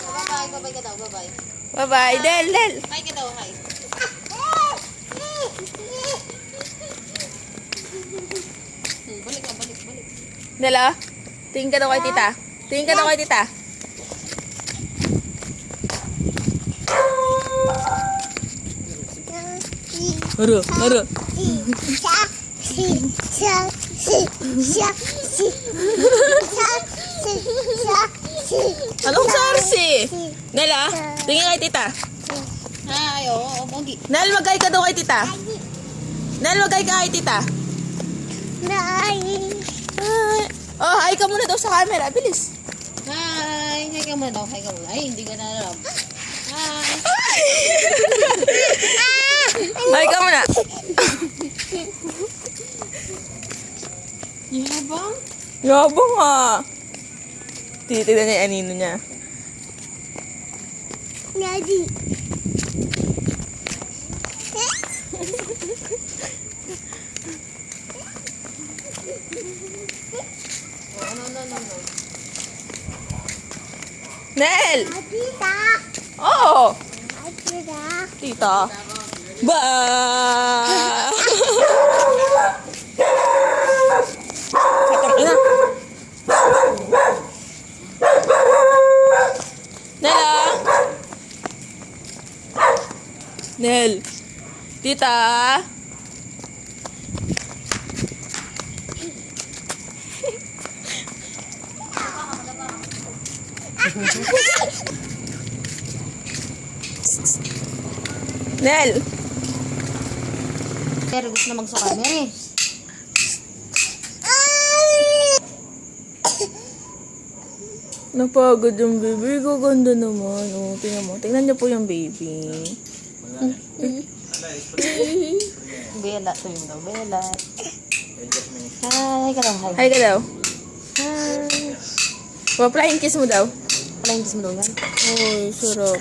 Bye-bye, bye-bye ka daw, bye-bye. Bye-bye. Del. Hi ka daw, hi. Balik ka, balik. Del, oh. Tingin ka daw kay tita. Tingin ka daw kay tita. Haro. Anong sarsi? Nel, ah? Tingin kay tita. Hi, oo, Bogi. Nel, magay ka daw kay tita. Nel, magay ka kay tita. Hi. Oh, hi ka muna daw sa camera. Bilis. Hi ka muna daw, hi ka muna. Ay, hindi ka na alam. Hi. Hi ka muna. Yabang? Yabang ah. Titignan niya yung anino niya. Daddy. No. Nel! Tita. Oh! Tita. Tita. Ba! Sakang ina. Nel, ah. Nel. Tita. Nel. Pero gusto na magsuka, Mary. Napagod yung baby. Gaganda naman. Oh, tingnan mo. Tingnan niyo po yung baby. Bella, to yung daw, Bella. Hi ka daw, hi. Hi ka daw. Hi. Pa-flying kiss mo daw. Pala yung kiss mo daw yan. Uy, sarap.